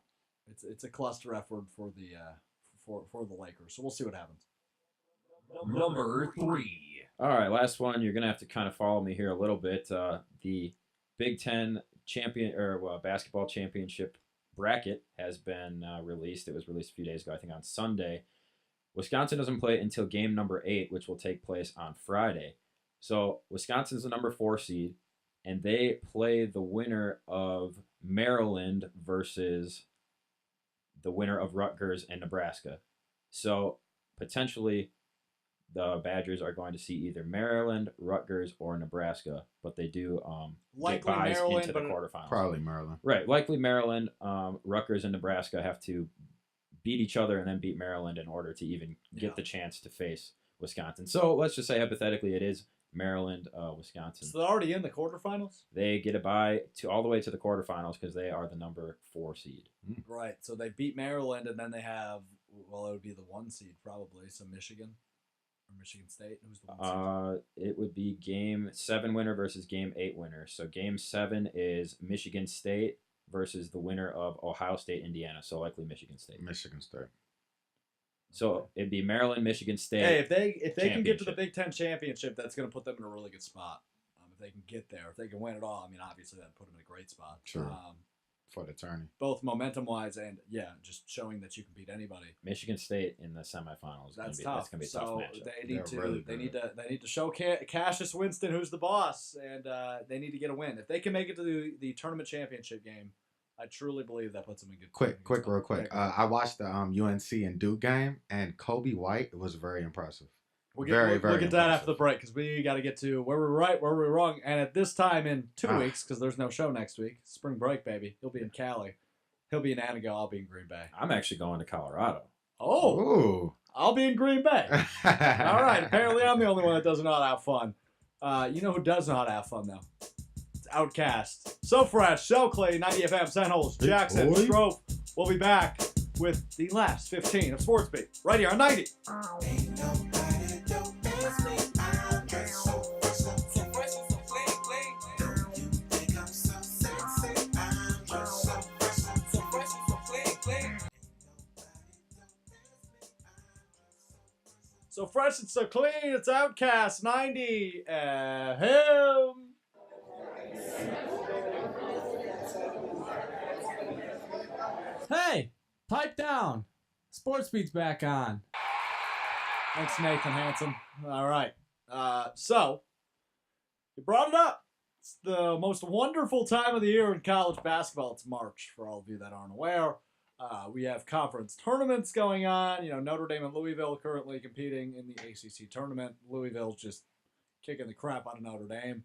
It's a cluster F word for the Lakers. So we'll see what happens. Number 3. All right, last one. You're gonna have to kind of follow me here a little bit. The Big Ten basketball championship bracket has been released. It was released a few days ago, I think on Sunday. Wisconsin doesn't play until game number 8, which will take place on Friday. So Wisconsin's the number 4 seed, and they play the winner of Maryland versus the winner of Rutgers and Nebraska. So potentially the Badgers are going to see either Maryland, Rutgers, or Nebraska, but they do Likely get buys Maryland, into the but quarterfinals. Probably Maryland. Right, likely Maryland, Rutgers, and Nebraska have to beat each other and then beat Maryland in order to even get the chance to face Wisconsin. So let's just say hypothetically it is Maryland, Wisconsin. So they're already in the quarterfinals? They get a bye to all the way to the quarterfinals because they are the number 4 seed. Right. So they beat Maryland, and then they have, well, it would be the 1 seed probably. So Michigan or Michigan State. Who's the 1 seed? It would be game 7 winner versus game 8 winner. So game 7 is Michigan State versus the winner of Ohio State, Indiana. So likely Michigan State. Michigan State. So it'd be Maryland, Michigan State. Hey, if they can get to the Big Ten championship, that's going to put them in a really good spot. If they can get there, if they can win it all, I mean, obviously that'd put them in a great spot. Sure. For the tourney. Both momentum-wise and just showing that you can beat anybody. Michigan State in the semifinals. That's tough. tough. That's gonna be a tough matchup. They need to show Cassius Winston who's the boss, and they need to get a win. If they can make it to the tournament championship game, I truly believe that puts them in good. Real quick. I watched the UNC and Duke game, and Kobe White was very impressive. We'll get that after the break because we got to get to where we're right, where we're wrong, and at this time in 2 weeks because there's no show next week. Spring break, baby. He'll be in Cali. He'll be in Anago. I'll be in Green Bay. I'm actually going to Colorado. Oh, ooh. I'll be in Green Bay. All right. Apparently, I'm the only one that doesn't know how to have fun. You know who does know how to have fun though? It's Outcast. So Fresh, So Clay, 90 FM, Sandholes, Jackson, Strove. We'll be back with the last 15 of Sports Beat right here on 90. So fresh and so clean, it's Outcast 90 FM. Hey, pipe down. Sports Beat's back on. Thanks, Nathan Hansen. All right. So, you brought it up. It's the most wonderful time of the year in college basketball. It's March, for all of you that aren't aware. We have conference tournaments going on. You know, Notre Dame and Louisville currently competing in the ACC tournament. Louisville's just kicking the crap out of Notre Dame.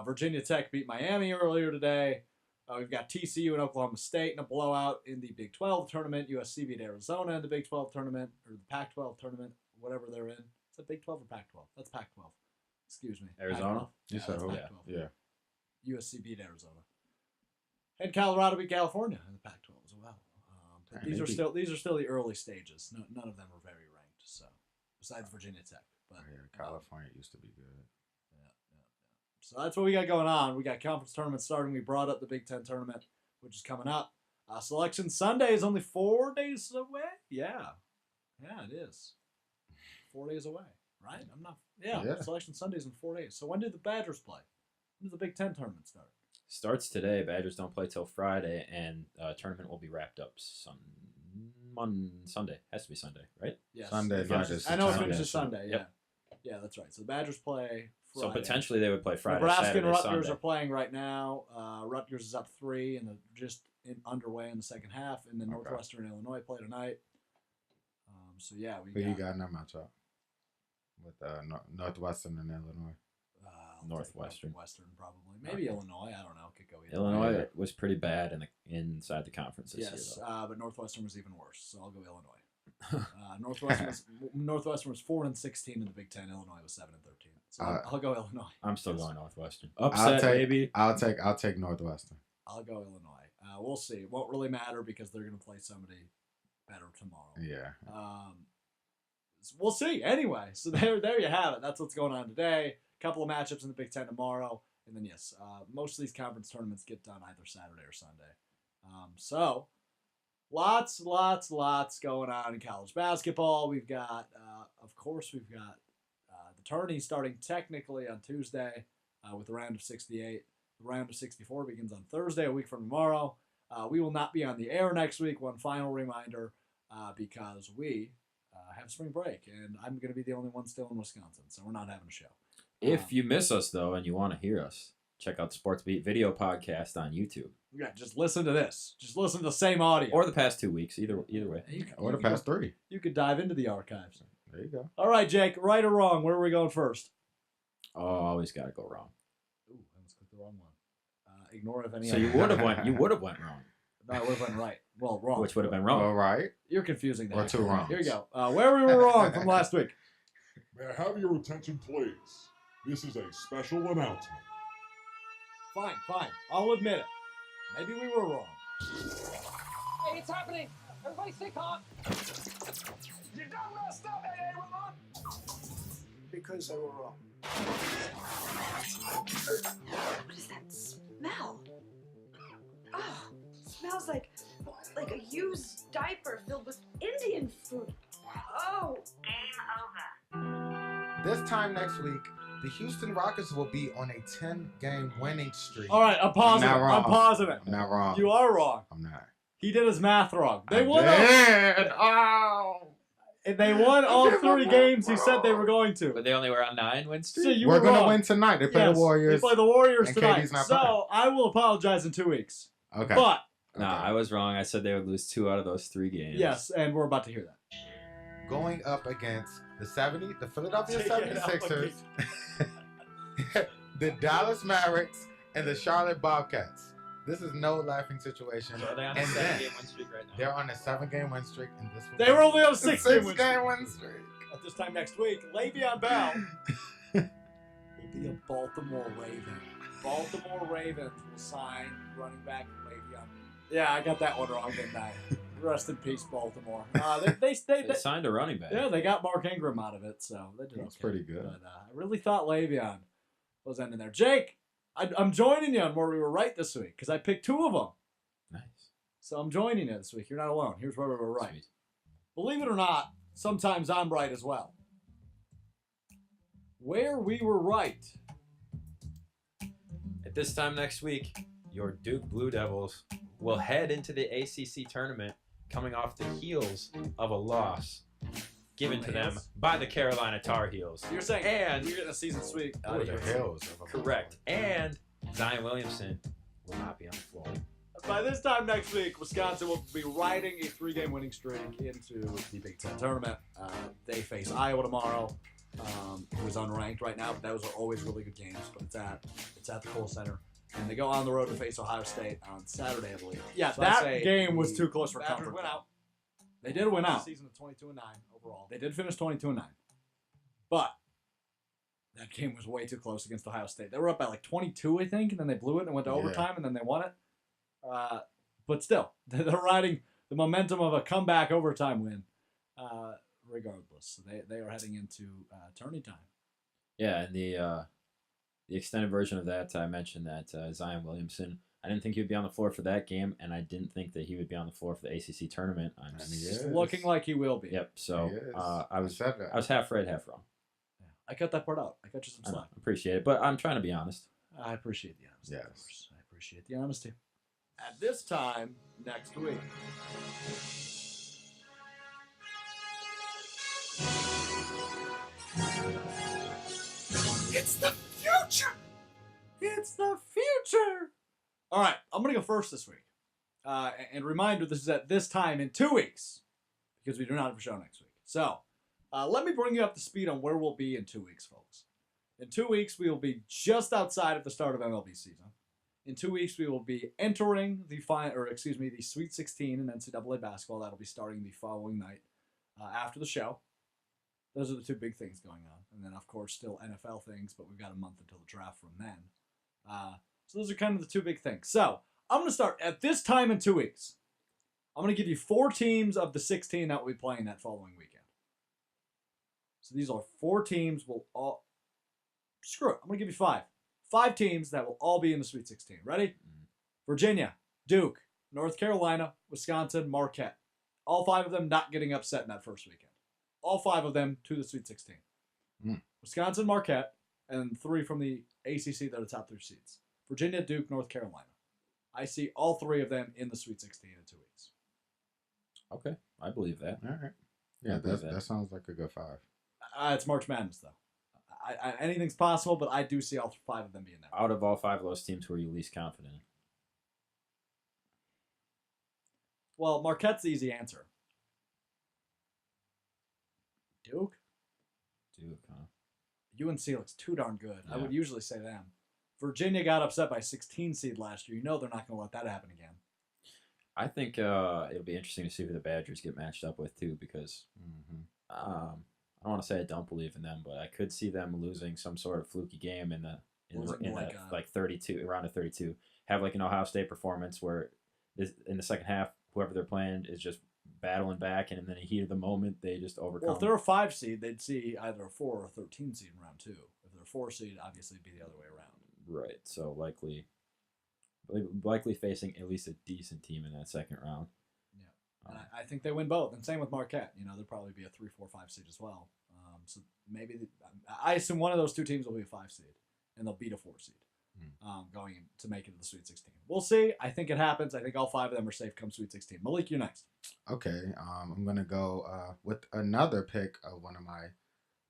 Virginia Tech beat Miami earlier today. We've got TCU and Oklahoma State in a blowout in the Big 12 tournament. USC beat Arizona in the Big 12 tournament, or the Pac-12 tournament, whatever they're in. Is that Big 12 or Pac-12? That's Pac-12. Excuse me. Arizona? Pac-12. Yeah, so. Yeah. USC beat Arizona. And Colorado beat California in the Pac-12 as well. But these are still the early stages. None of them are very ranked. So besides Virginia Tech, but California used to be good. So that's what we got going on. We got conference tournaments starting. We brought up the Big Ten tournament, which is coming up. Selection Sunday is only 4 days away. Yeah, it is. 4 days away, right? Yeah. Selection Sunday's in 4 days. So when do the Badgers play? When does the Big Ten tournament start? Starts today. Badgers don't play till Friday, and tournament will be wrapped up Sunday. Has to be Sunday, right? Yes. Sunday. I know it finishes Sunday. Yeah. Yeah, that's right. So the Badgers play Friday. So potentially they would play Friday, Nebraska Saturday, and Rutgers Sunday. are playing right now. Rutgers is up 3 and just underway in the second half. And then Northwestern and Illinois play tonight. So yeah, Who you got in that matchup? With Northwestern and Illinois. Northwestern. Western probably. Maybe Illinois. I don't know. Could go either. Illinois was pretty bad inside the conference this year. But Northwestern was even worse. So I'll go Illinois. Northwestern was 4-16 in the Big Ten. Illinois was 7-13. So I'll go Illinois. I'm still going Northwestern. Upset, baby. I'll take Northwestern. I'll go Illinois. We'll see. It won't really matter because they're going to play somebody better tomorrow. Yeah. We'll see. Anyway, so there you have it. That's what's going on today. A couple of matchups in the Big Ten tomorrow. And then, yes, most of these conference tournaments get done either Saturday or Sunday. So, lots going on in college basketball. We've got, of course, the tourney starting technically on Tuesday with the round of 68. The round of 64 begins on Thursday, a week from tomorrow. We will not be on the air next week. One final reminder, because we have spring break, and I'm going to be the only one still in Wisconsin, so we're not having a show. If you miss us, though, and you want to hear us, check out the Sports Beat video podcast on YouTube. Yeah, just listen to this. Just listen to the same audio. Or the past 2 weeks, either way. Or the past 3. You could dive into the archives. There you go. All right, Jake, right or wrong? Where are we going first? Oh, always got to go wrong. Ooh, I almost clicked the wrong one. Ignore if any. So you would have went wrong. No, I would have went right. Well, wrong. Which would have been wrong. All right. You're confusing that. Or 2 wrongs. Here you go. Where we were wrong from last week. May I have your attention, please? This is a special announcement. Fine. I'll admit it. Maybe we were wrong. Hey, it's happening! Everybody stay calm! You don't messed up, AA Ramon! Because they were wrong. What is that smell? Oh, smells like a used diaper filled with Indian food. Oh. Game over. This time next week, the Houston Rockets will be on a 10-game winning streak. All right, I'm pausing it. I'm pausing it. I'm not wrong. You are wrong. I'm not. He did his math wrong. They I won. did. Oh. And they won all 3 games he said they were going to. But they only were on 9 win So streak. you We're were going to wrong. win tonight. They play Yes, the Warriors. They play the Warriors and tonight. KD's not So playing. I will apologize in 2 weeks. Okay. But Nah, Okay. I was wrong. I said they would lose 2 out of those 3 games. yes, and we're about to hear that. Going up against the Philadelphia Take it up 76ers, the Dallas Mavericks, and the Charlotte Bobcats. This is no laughing situation. So are they on a And 7-game win streak right now? They're on a 7-game win streak, and this will They be were only on a a 6-game win six-game win streak. At this time next week, Le'Veon Bell will be a Baltimore Raven. Baltimore Ravens will sign running back Le'Veon. Yeah, I got that one wrong, didn't I? Rest in peace, Baltimore. They signed a running back. Yeah, they got Mark Ingram out of it, so they did That's okay. pretty good. But I really thought Le'Veon was ending there. Jake, I'm joining you on where we were right this week because I picked 2 of them. Nice. So I'm joining you this week. You're not alone. Here's where we were right. Sweet. Believe it or not, sometimes I'm right as well. Where we were right. At this time next week, your Duke Blue Devils will head into the ACC tournament coming off the heels of a loss given to them by the Carolina Tar Heels. You're saying And you're getting a season sweep. Oh, the hills. correct. And Zion Williamson will not be on the floor. By this time next week, Wisconsin will be riding a 3-game winning streak into the Big Ten tournament. They face Iowa tomorrow, who's unranked right now, but those are always really good games. But it's at the Kohl Center. And they go on the road to face Ohio State on Saturday, I believe. Yeah, so that game was too close for comfort. Went out. They did win out. Season of 22-9 overall. They did finish 22-9, but that game was way too close against Ohio State. They were up by like 22, I think, and then they blew it and went to overtime, and then they won it. But still, they're riding the momentum of a comeback overtime win, regardless. They are heading into tourney time. Yeah, and the extended version of that, I mentioned that Zion Williamson, I didn't think he would be on the floor for that game, and I didn't think that he would be on the floor for the ACC tournament. It's looking like he will be. Yep. So I was that. half right, half wrong. Yeah, I cut that part out. I cut you some slack. I appreciate it, but I'm trying to be honest. I appreciate the honesty. Yes. Of course. I appreciate the honesty. At this time next week. It's the future! It's the future! All right, I'm going to go first this week. And reminder, this is at this time in 2 weeks, because we do not have a show next week. So, let me bring you up to speed on where we'll be in 2 weeks, folks. In 2 weeks, we will be just outside of the start of MLB season. In 2 weeks, we will be entering the Sweet 16 in NCAA basketball. That'll be starting the following night after the show. Those are the 2 big things going on. And then, of course, still NFL things, but we've got a month until the draft from then. So those are kind of the 2 big things. So I'm going to start at this time in 2 weeks. I'm going to give you 4 teams of the 16 that will be playing that following weekend. So these are 4 teams. Screw it. I'm going to give you 5. 5 teams that will all be in the Sweet 16. Ready? Virginia, Duke, North Carolina, Wisconsin, Marquette. All 5 of them not getting upset in that first weekend. All 5 of them to the Sweet 16. Wisconsin, Marquette, and 3 from the ACC that are top 3 seeds. Virginia, Duke, North Carolina. I see all 3 of them in the Sweet 16 in 2 weeks. Okay, I believe that. All right. Yeah, that sounds like a good 5. It's March Madness, though. Anything's possible, but I do see all 5 of them being there. Out of all 5 of those teams, who are you least confident in? Well, Marquette's the easy answer. Duke, huh? UNC looks too darn good. Yeah. I would usually say them. Virginia got upset by 16 seed last year. You know they're not going to let that happen again. I think it'll be interesting to see who the Badgers get matched up with, too, because I don't want to say I don't believe in them, but I could see them losing some sort of fluky game in like 32, around a 32. Have like an Ohio State performance where in the second half, whoever they're playing is just battling back, and in the heat of the moment, they just overcome. Well, if they're a 5 seed, they'd see either a 4 or a 13 seed in round 2. If they're a 4 seed, obviously it'd be the other way around. Right, so likely facing at least a decent team in that second round. Yeah, and I think they win both, and same with Marquette. You know, they'll probably be a 3, 4, 5 seed as well. So maybe I assume one of those 2 teams will be a 5 seed, and they'll beat a 4 seed. Going to make it to the Sweet 16. We'll see. I think it happens. I think all 5 of them are safe come Sweet 16. Malik, you're next. Okay, I'm going to go with another pick of one of my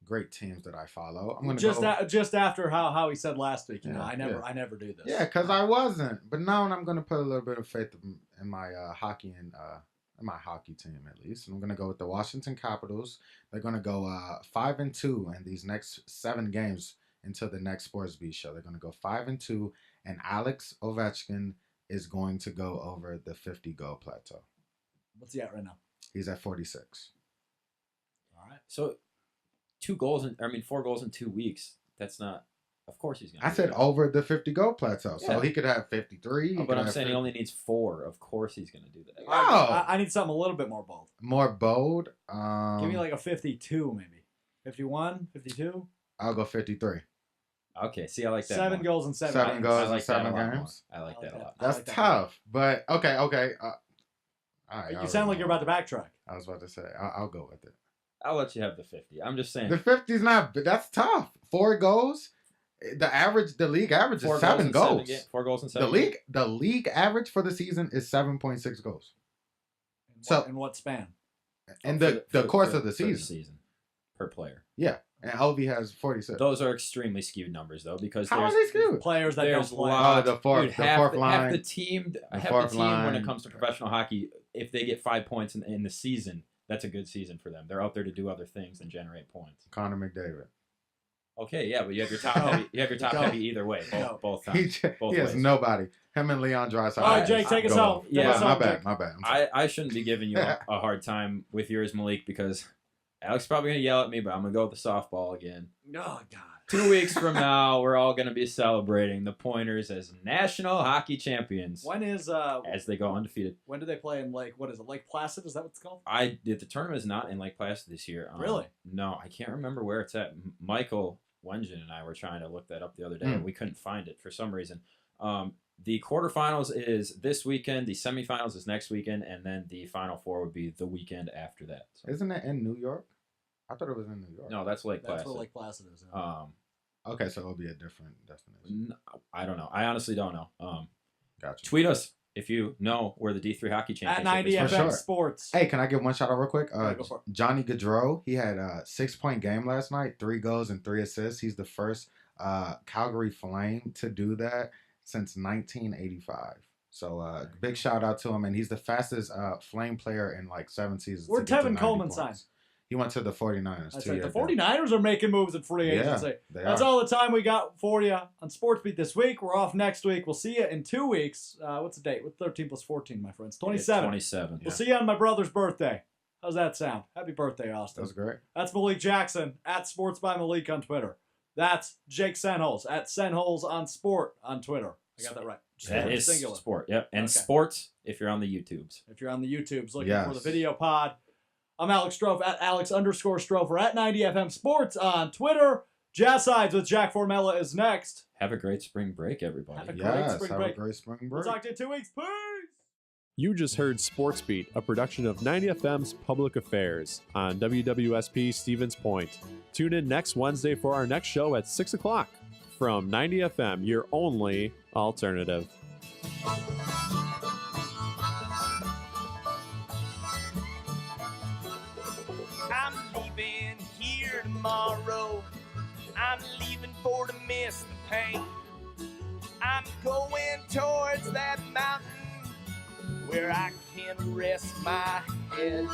great teams that I follow. I'm going to just after how he said last week. You know, I never do this. Yeah, because I wasn't. But now I'm going to put a little bit of faith in my hockey and in my hockey team at least. And I'm going to go with the Washington Capitals. They're going to go 5-2 in these next 7 games until the next Sports Beat show. They're going to go 5-2, and Alex Ovechkin is going to go over the 50-goal plateau. What's he at right now? He's at 46. All right. So 4 goals in 2 weeks. That's not. Of course he's going to. I said over the 50-goal plateau. Yeah. So he could have 53. But I'm saying he only needs 4. Of course he's going to do that. I need something a little bit more bold. More bold? Give me like a 52 maybe. 51, 52? I'll go 53. Okay, see, I like that. 7 goals in 7 games. 7 goals in 7 games. I like that a lot. That's tough, but okay. All right. You sound like you're about to backtrack. I was about to say, I'll go with it. I'll let you have the 50. I'm just saying. The 50's not, that's tough. 4 goals. The league average is 7 goals. 4 goals in 7 games. The league average for the season is 7.6 goals. In what span? In the course of the season. Per player. Yeah. And Ovi has 46. Those are extremely skewed numbers, though, because how are they skewed? Players that don't play. The fourth line. Half the team when it comes to professional hockey, if they get 5 points in the season, that's a good season for them. They're out there to do other things than generate points. Connor McDavid. Okay, yeah, but you have your top heavy. You have your top heavy either way, both times. He has nobody. Him and Leon Draisaitl. All right, Jake, take us home. Yeah, my bad. I shouldn't be giving you a hard time with yours, Malik, because Alex is probably going to yell at me, but I'm going to go with the softball again. Oh, God. 2 weeks from now, we're all going to be celebrating the Pointers as national hockey champions. When is as they go undefeated? When do they play in Lake Placid? Is that what it's called? The tournament is not in Lake Placid this year. Really? No, I can't remember where it's at. Michael Wengen and I were trying to look that up the other day, and we couldn't find it for some reason. The quarterfinals is this weekend, the semifinals is next weekend, and then the Final Four would be the weekend after that. So. Isn't it in New York? I thought it was in New York. No, that's Lake Placid. That's where Lake Placid is. Okay, so it'll be a different destination. I don't know. I honestly don't know. Gotcha. Tweet us if you know where the D3 Hockey Championship at 90 is. FM Sports. Hey, can I give one shout out real quick? Go for it. Johnny Gaudreau, he had a 6-point game last night, 3 goals and 3 assists. He's the first Calgary Flame to do that since 1985. So big shout out to him, and he's the fastest Flame player in like 7 seasons. Where'd Tevin Coleman sign? He went to the 49ers. That's right. The 49ers are making moves at free agency. That's all the time we got for you on Sports Beat this week. We're off next week. We'll see you in 2 weeks. What's the date? What's 13 plus 14, my friends? 27. 27. We'll see you on my brother's birthday. How's that sound? Happy birthday, Austin. That's great. That's Malik Jackson at Sports by Malik on Twitter. That's Jake Senholz at Senholz on Sport on Twitter. I got that right. That is singular. Sport, yep. And sports if you're on the YouTubes. If you're on the YouTubes looking for the video pod. I'm Alex Strofe at Alex_Strofer at 90FM Sports on Twitter. Jazz Sides with Jack Formella is next. Have a great spring break, everybody. Have a great Yes, spring have break. a great spring We'll break. talk to you in 2 weeks. Peace! You just heard Sports Beat, a production of 90FM's Public Affairs on WWSP Stevens Point. Tune in next Wednesday for our next show at 6 o'clock from 90FM, your only alternative. I'm leaving here tomorrow. I'm leaving for to miss the pain. I'm going towards that mountain where I can rest my head.